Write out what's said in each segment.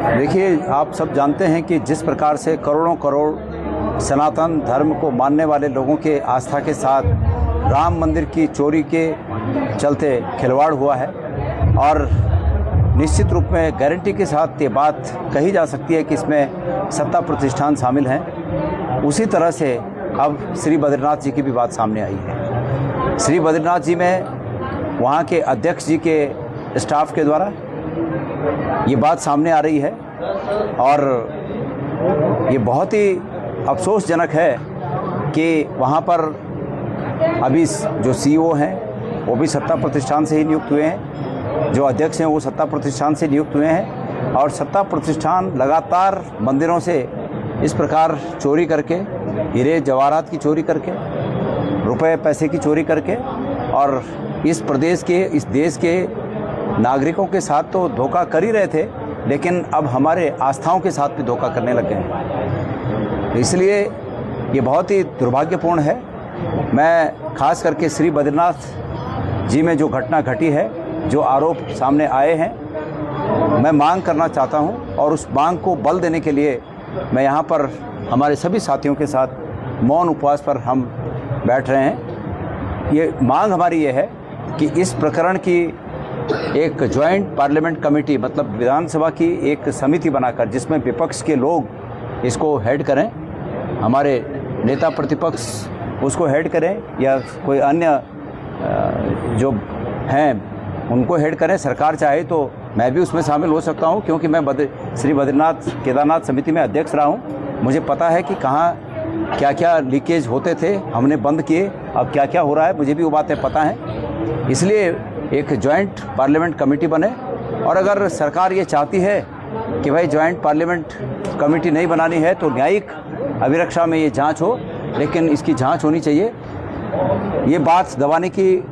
देखिए, आप सब जानते हैं कि जिस प्रकार से करोड़ों करोड़ सनातन धर्म को मानने वाले लोगों के आस्था के साथ राम मंदिर की चोरी के चलते खिलवाड़ हुआ है, और निश्चित रूप में गारंटी के साथ ये बात कही जा सकती है कि इसमें सत्ता प्रतिष्ठान शामिल हैं। उसी तरह से अब श्री बद्रीनाथ जी की भी बात सामने आई है। श्री बद्रीनाथ जी में वहाँ के अध्यक्ष जी के स्टाफ के द्वारा ये बात सामने आ रही है, और ये बहुत ही अफसोसजनक है कि वहाँ पर अभी जो सीईओ हैं वो भी सत्ता प्रतिष्ठान से ही नियुक्त हुए हैं, जो अध्यक्ष हैं वो सत्ता प्रतिष्ठान से नियुक्त हुए हैं, और सत्ता प्रतिष्ठान लगातार मंदिरों से इस प्रकार चोरी करके, हीरे जवाहरात की चोरी करके, रुपए पैसे की चोरी करके, और इस प्रदेश के, इस देश के नागरिकों के साथ तो धोखा कर ही रहे थे, लेकिन अब हमारे आस्थाओं के साथ भी धोखा करने लग गए हैं। इसलिए ये बहुत ही दुर्भाग्यपूर्ण है। मैं खास करके श्री बद्रीनाथ जी में जो घटना घटी है, जो आरोप सामने आए हैं, मैं मांग करना चाहता हूं, और उस मांग को बल देने के लिए मैं यहाँ पर हमारे सभी साथियों के साथ मौन उपवास पर हम बैठ रहे हैं। ये मांग हमारी ये है कि इस प्रकरण की एक जॉइंट पार्लियामेंट कमेटी, मतलब विधानसभा की एक समिति बनाकर, जिसमें विपक्ष के लोग इसको हेड करें, हमारे नेता प्रतिपक्ष उसको हेड करें, या कोई अन्य जो हैं उनको हेड करें। सरकार चाहे तो मैं भी उसमें शामिल हो सकता हूं, क्योंकि मैं श्री बद्रीनाथ केदारनाथ समिति में अध्यक्ष रहा हूं। मुझे पता है कि कहाँ क्या क्या लीकेज होते थे, हमने बंद किए, अब क्या क्या हो रहा है, मुझे भी वो बातें पता हैं। इसलिए एक जॉइंट पार्लियामेंट कमेटी बने, और अगर सरकार ये चाहती है कि भाई जॉइंट पार्लियामेंट कमेटी नहीं बनानी है तो न्यायिक अभिरक्षा में ये जांच हो, लेकिन इसकी जांच होनी चाहिए। ये बात दबाने की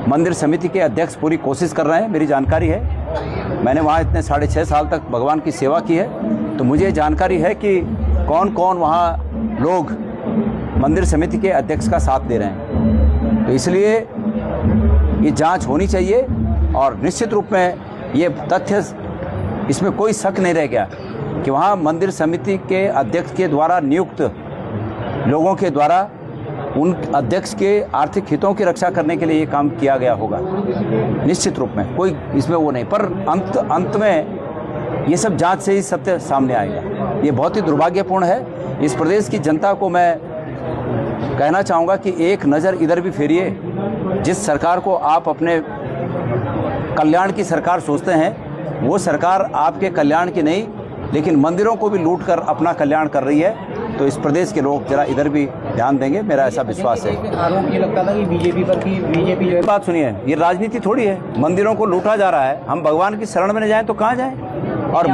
मंदिर समिति के अध्यक्ष पूरी कोशिश कर रहे हैं, मेरी जानकारी है। मैंने वहाँ इतने 6.5 साल तक भगवान की सेवा की है, तो मुझे जानकारी है कि कौन कौन वहाँ लोग मंदिर समिति के अध्यक्ष का साथ दे रहे हैं। तो इसलिए ये जांच होनी चाहिए, और निश्चित रूप में ये तथ्य, इसमें कोई शक नहीं रह गया कि वहाँ मंदिर समिति के अध्यक्ष के द्वारा नियुक्त लोगों के द्वारा उन अध्यक्ष के आर्थिक हितों की रक्षा करने के लिए ये काम किया गया होगा। निश्चित रूप में कोई इसमें वो नहीं, पर अंत में ये सब जांच से ही सत्य सामने आएगा। ये बहुत ही दुर्भाग्यपूर्ण है। इस प्रदेश की जनता को मैं कहना चाहूँगा कि एक नज़र इधर भी फेरिए। जिस सरकार को आप अपने कल्याण की सरकार सोचते हैं, वो सरकार आपके कल्याण की नहीं, लेकिन मंदिरों को भी लूट कर अपना कल्याण कर रही है। तो इस प्रदेश के लोग जरा इधर भी ध्यान देंगे, मेरा ऐसा विश्वास है। आरोप ये लगता था कि बीजेपी पर की बीजेपी बात सुनिए, ये राजनीति थोड़ी है। मंदिरों को लूटा जा रहा है, हम भगवान की शरण में न जाएं तो कहाँ जाएं? और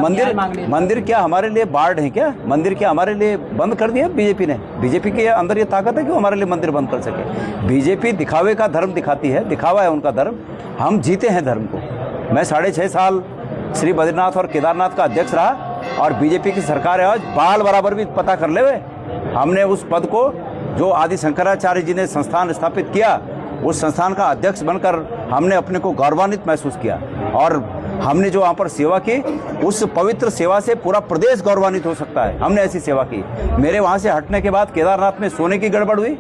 मंदिर क्या हमारे लिए बाढ़ है क्या? मंदिर क्या हमारे लिए बंद कर दिया बीजेपी ने? बीजेपी के अंदर ये ताकत है कि वो हमारे लिए मंदिर बंद कर सके? बीजेपी दिखावे का धर्म दिखाती है, दिखावा है उनका धर्म। हम जीते हैं धर्म को। मैं 6.5 साल श्री बद्रीनाथ और केदारनाथ का अध्यक्ष रहा, और बीजेपी की सरकार है आज, बाल बराबर भी पता कर ले। हमने उस पद को, जो आदि शंकराचार्य जी ने संस्थान स्थापित किया, उस संस्थान का अध्यक्ष बनकर हमने अपने को गौरवान्वित महसूस किया, और हमने जो वहाँ पर सेवा की, उस पवित्र सेवा से पूरा प्रदेश गौरवान्वित हो सकता है। हमने ऐसी सेवा की। मेरे वहाँ से हटने के बाद केदारनाथ में सोने की गड़बड़ हुई,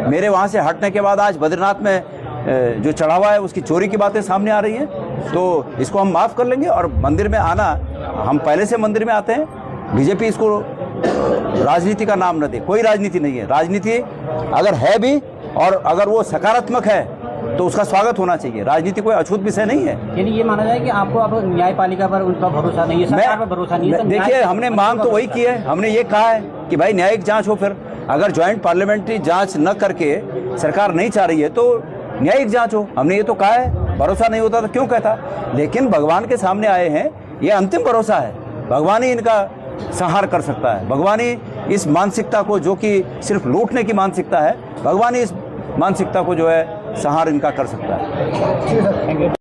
मेरे वहाँ से हटने के बाद आज बद्रीनाथ में जो चढ़ावा है उसकी चोरी की बातें सामने आ रही हैं। तो इसको हम माफ़ कर लेंगे, और मंदिर में आना, हम पहले से मंदिर में आते हैं। बीजेपी इसको राजनीति का नाम न दे, कोई राजनीति नहीं है। राजनीति अगर है भी, और अगर वो सकारात्मक है, तो उसका स्वागत होना चाहिए। राजनीति कोई अछूत विषय नहीं है। यानी ये माना जाए कि आपको अब न्यायपालिका पर उनका भरोसा नहीं है, सरकार पर भरोसा नहीं है? देखिए, हमने मांग तो वही की है। हमने ये कहा है कि भाई न्यायिक जांच हो। फिर अगर ज्वाइंट पार्लियामेंट्री जांच न करके सरकार नहीं चाह रही है तो न्यायिक जांच हो। हमने ये तो कहा है। भरोसा नहीं होता तो क्यों कहता? लेकिन भगवान के सामने आए हैं, ये अंतिम भरोसा है। भगवान ही इनका संहार कर सकता है। भगवान ही इस मानसिकता को, जो कि सिर्फ लूटने की मानसिकता है, भगवान ही इस मानसिकता को जो है संहार इनका कर सकता है।